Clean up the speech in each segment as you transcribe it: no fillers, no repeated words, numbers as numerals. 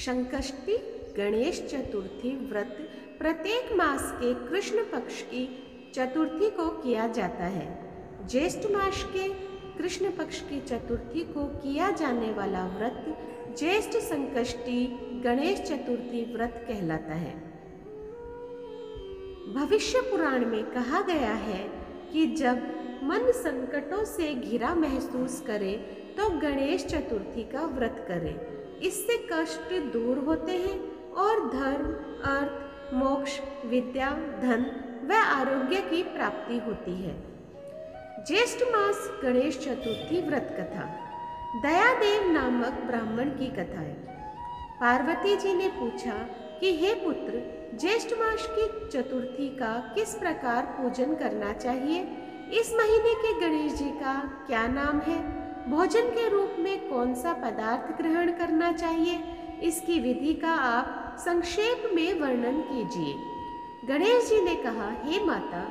संकष्टी गणेश चतुर्थी व्रत प्रत्येक मास के कृष्ण पक्ष की चतुर्थी को किया जाता है। ज्येष्ठ मास के कृष्ण पक्ष की चतुर्थी को किया जाने वाला व्रत ज्येष्ठ संकष्टी गणेश चतुर्थी व्रत कहलाता है। भविष्य पुराण में कहा गया है कि जब मन संकटों से घिरा महसूस करे तो गणेश चतुर्थी का व्रत करें। इससे कष्ट दूर होते हैं और धर्म, अर्थ, मोक्ष, विद्या, धन व आरोग्य की प्राप्ति होती है। ज्येष्ठ मास गणेश चतुर्थी व्रत कथा। दयादेव नामक ब्राह्मण की कथा है। पार्वती जी ने पूछा कि हे पुत्र, ज्येष्ठ मास की चतुर्थी का किस प्रकार पूजन करना चाहिए? इस महीने के गणेश जी का क्या नाम है? भोजन के रूप में कौन सा पदार्थ ग्रहण करना चाहिए? इसकी विधि का आप संक्षेप में वर्णन कीजिए। गणेश जी ने कहा, हे माता,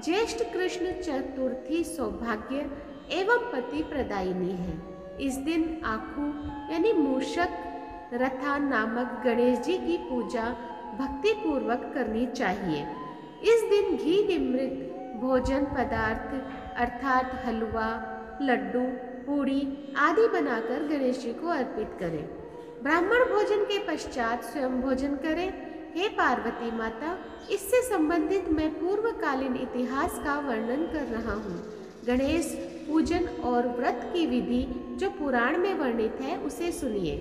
ज्येष्ठ कृष्ण चतुर्थी सौभाग्य एवं पति प्रदायिनी है। इस दिन आखू यानी मूषक रथा नामक गणेश जी की पूजा भक्ति पूर्वक करनी चाहिए। इस दिन घी निमृत भोजन पदार्थ अर्थात हलवा, लड्डू, पूड़ी आदि बनाकर गणेश जी को अर्पित करें। ब्राह्मण भोजन के पश्चात स्वयं भोजन करें। हे पार्वती माता, इससे संबंधित मैं पूर्वकालीन इतिहास का वर्णन कर रहा हूँ। गणेश पूजन और व्रत की विधि जो पुराण में वर्णित है उसे सुनिए।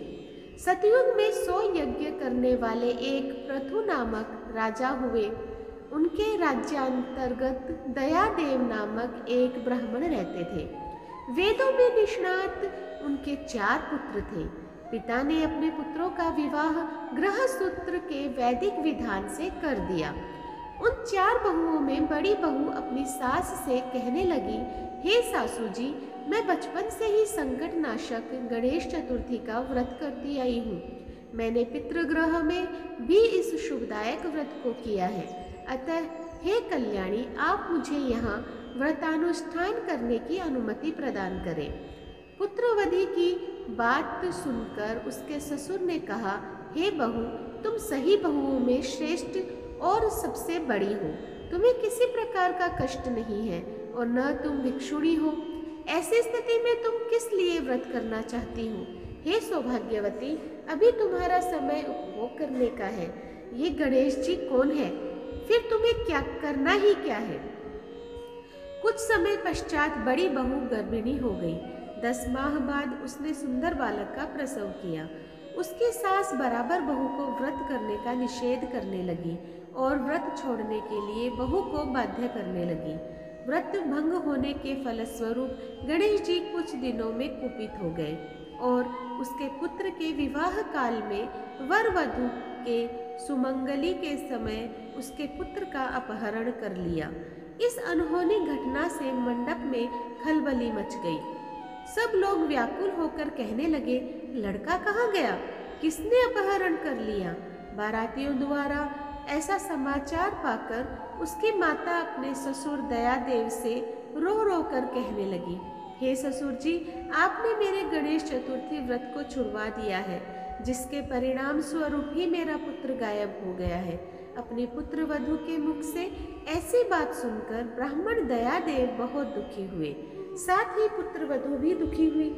सतयुग में 100 यज्ञ करने वाले एक पृथु नामक राजा हुए। उनके राज्यांतर्गत दयादेव नामक एक ब्राह्मण रहते थे। वेदों में निष्णात उनके 4 पुत्र थे। पिता ने अपने पुत्रों का विवाह गृहसूत्र के वैदिक विधान से कर दिया। उन 4 बहुओं में बड़ी बहू अपनी सास से कहने लगी, हे सासू जी, मैं बचपन से ही संकट नाशक गणेश चतुर्थी का व्रत करती आई हूँ। मैंने पितृगृह में भी इस शुभदायक व्रत को किया है। अतः हे कल्याणी, आप मुझे यहाँ व्रतानुष्ठान करने की अनुमति प्रदान करें। पुत्रवधि की बात सुनकर उसके ससुर ने कहा, हे बहू, तुम सही बहुओं में श्रेष्ठ और सबसे बड़ी हो। तुम्हें किसी प्रकार का कष्ट नहीं है और न तुम भिक्षुणी हो। ऐसी स्थिति में तुम किस लिए व्रत करना चाहती हो? हे सौभाग्यवती, अभी तुम्हारा समय उपभोग करने का है। ये गणेश जी कौन है? फिर तुम्हें क्या करना ही क्या है? कुछ समय पश्चात बड़ी बहू गर्भिणी हो गई। 10 माह बाद उसने सुंदर बालक का प्रसव किया। उसकी सास बराबर बहू को व्रत करने का निषेध करने लगी और व्रत छोड़ने के लिए बहू को बाध्य करने लगी। व्रत भंग होने के फलस्वरूप गणेश जी कुछ दिनों में कुपित हो गए और उसके पुत्र के विवाह काल में वर वधू के सुमंगली के समय उसके पुत्र का अपहरण कर लिया। इस अनहोनी घटना से मंडप में खलबली मच गई। सब लोग व्याकुल होकर कहने लगे, लड़का कहाँ गया? किसने अपहरण कर लिया? बारातियों द्वारा ऐसा समाचार पाकर उसकी माता अपने ससुर दयादेव से रो रो कर कहने लगी, हे ससुर जी, आपने मेरे गणेश चतुर्थी व्रत को छुड़वा दिया है, जिसके परिणाम स्वरूप ही मेरा पुत्र गायब हो गया है। अपने पुत्र वधू के मुख से ऐसी बात सुनकर ब्राह्मण दयादेव बहुत दुखी हुए। साथ ही पुत्र वधू भी दुखी हुई।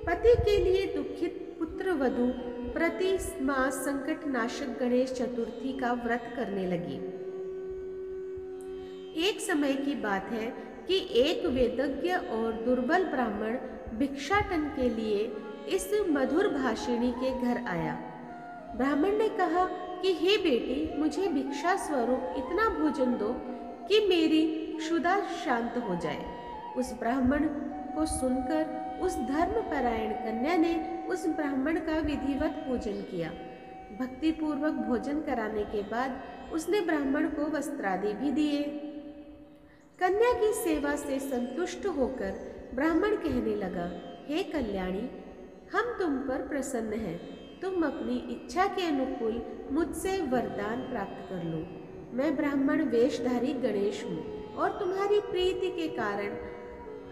पति के लिए दुखित पुत्र वधू प्रति मास संकट नाशक गणेश चतुर्थी का व्रत करने लगी। एक समय की बात है कि एक वेदज्ञ और दुर्बल ब्राह्मण भिक्षाटन के लिए इस मधुर भाषिणी के घर आया। ब्राह्मण ने कहा कि हे बेटी, मुझे भिक्षा स्वरूप इतना भोजन दो कि मेरी क्षुधा शांत हो जाए। उस ब्राह्मण को सुनकर उस धर्मपरायण कन्या ने उस ब्राह्मण का विधिवत पूजन किया। भक्ति पूर्वक भोजन कराने के बाद उसने ब्राह्मण को वस्त्रादि भी दिए। कन्या की सेवा से संतुष्ट होकर ब्राह्मण कहने लगा, हे कल्याणी, हम तुम पर प्रसन्न हैं। तुम अपनी इच्छा के अनुकूल मुझसे वरदान प्राप्त कर लो। मैं ब्राह्मण वेशधारी गणेश हूँ और तुम्हारी प्रीति के कारण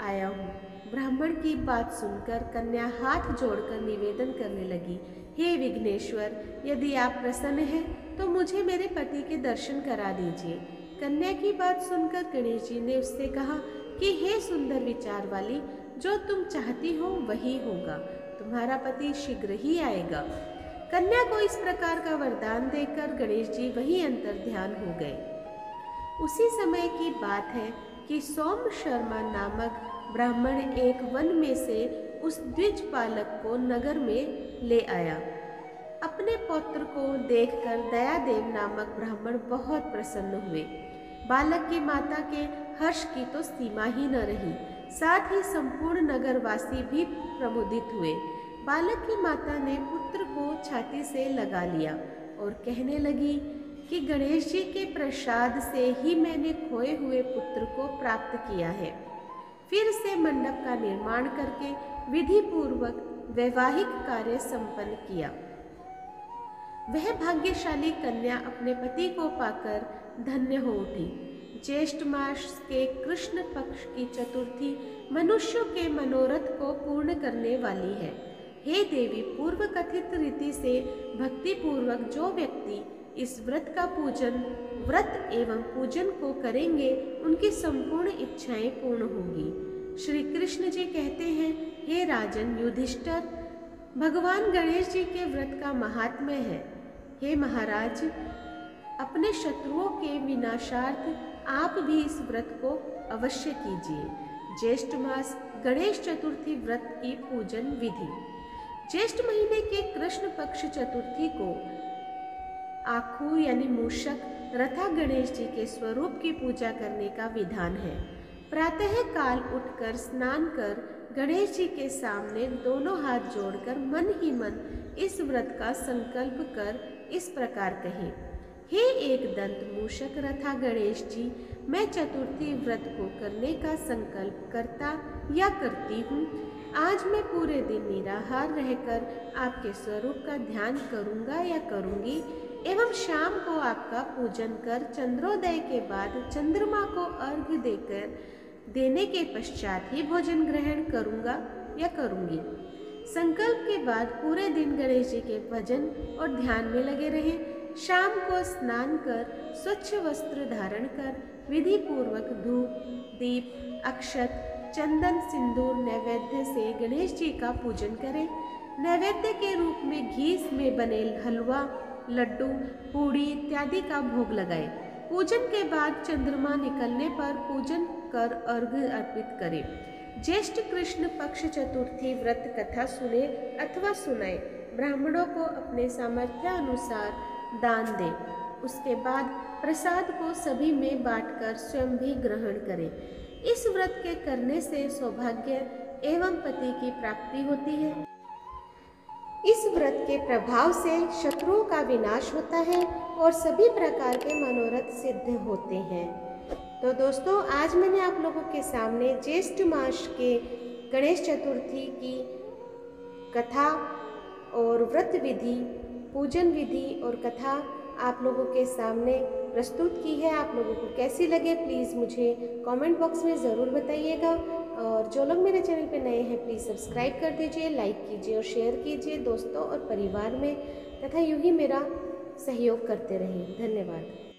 आया हूँ। ब्राह्मण की बात सुनकर कन्या हाथ जोड़कर निवेदन करने लगी, हे विघ्नेश्वर, यदि आप प्रसन्न हैं तो मुझे मेरे पति के दर्शन करा दीजिए। कन्या की बात सुनकर गणेश जी ने उससे कहा कि हे सुंदर विचार वाली, जो तुम चाहती हो वही होगा, तुम्हारा पति शीघ्र ही आएगा। कन्या को इस प्रकार का वरदान देकर गणेश जी वहीं अंतर ध्यान हो गए। उसी समय की बात है कि सोम शर्मा नामक ब्राह्मण एक वन में से उस द्विज बालक को नगर में ले आया। अपने पौत्र को देखकर दयादेव नामक ब्राह्मण बहुत प्रसन्न हुए। बालक की माता के हर्ष की तो सीमा ही न रही, साथ ही संपूर्ण नगरवासी भी प्रमुदित हुए। बालक की माता ने पुत्र को छाती से लगा लिया और कहने लगी कि गणेश जी के प्रसाद से ही मैंने खोए हुए पुत्र को प्राप्त किया है। फिर से मंडप का निर्माण करके विधि पूर्वक वैवाहिक कार्य संपन्न किया। वह भाग्यशाली कन्या अपने पति को पाकर धन्य हो उठी। ज्येष्ठ मास के कृष्ण पक्ष की चतुर्थी मनुष्यों के मनोरथ को पूर्ण करने वाली है। हे देवी, पूर्व कथित रीति से भक्ति पूर्वक जो व्यक्ति इस व्रत का व्रत एवं पूजन को करेंगे, उनकी संपूर्ण इच्छाएं पूर्ण होगी। श्री कृष्ण जी कहते हैं, हे राजन युधिष्ठिर, भगवान गणेश जी के व्रत का महात्म्य है। हे महाराज, अपने शत्रुओं के विनाशार्थ आप भी इस व्रत को अवश्य कीजिए। ज्येष्ठ मास गणेश चतुर्थी व्रत की पूजन विधि। ज्येष्ठ महीने के कृष्ण पक्ष चतुर्थी को आखू यानी मूषक रथा गणेश जी के स्वरूप की पूजा करने का विधान है। प्रातः काल उठकर स्नान कर गणेश जी के सामने दोनों हाथ जोड़कर मन ही मन इस व्रत का संकल्प कर इस प्रकार कहें, हे एक दंत मूषक रथा गणेश जी, मैं चतुर्थी व्रत को करने का संकल्प करता या करती हूँ। आज मैं पूरे दिन निराहार रहकर आपके स्वरूप का ध्यान करूँगा या करूँगी एवं शाम को आपका पूजन कर चंद्रोदय के बाद चंद्रमा को अर्घ्य देने के पश्चात ही भोजन ग्रहण करूँगा या करूँगी। संकल्प के बाद पूरे दिन गणेश जी के भजन और ध्यान में लगे रहें। शाम को स्नान कर स्वच्छ वस्त्र धारण कर विधि पूर्वक धूप, दीप, अक्षत, चंदन, सिंदूर नैवेद्य से गणेश जी का पूजन करें। नैवेद्य के रूप में घी में बने हलवा, लड्डू, पूड़ी इत्यादि का भोग लगाए। पूजन के बाद चंद्रमा निकलने पर पूजन कर अर्घ्य अर्पित करें। ज्येष्ठ कृष्ण पक्ष चतुर्थी व्रत कथा सुने अथवा सुनाए। ब्राह्मणों को अपने सामर्थ्य अनुसार दान दें। उसके बाद प्रसाद को सभी में बांटकर स्वयं भी ग्रहण करें। इस व्रत के करने से सौभाग्य एवं पति की प्राप्ति होती है। इस व्रत के प्रभाव से शत्रुओं का विनाश होता है और सभी प्रकार के मनोरथ सिद्ध होते हैं। तो दोस्तों, आज मैंने आप लोगों के सामने ज्येष्ठ मास के गणेश चतुर्थी की कथा और व्रत विधि, पूजन विधि और कथा आप लोगों के सामने प्रस्तुत की है। आप लोगों को कैसी लगे प्लीज़ मुझे कमेंट बॉक्स में ज़रूर बताइएगा। और जो लोग मेरे चैनल पे नए हैं प्लीज़ सब्सक्राइब कर दीजिए, लाइक कीजिए और शेयर कीजिए दोस्तों और परिवार में, तथा यूं ही मेरा सहयोग करते रहें। धन्यवाद।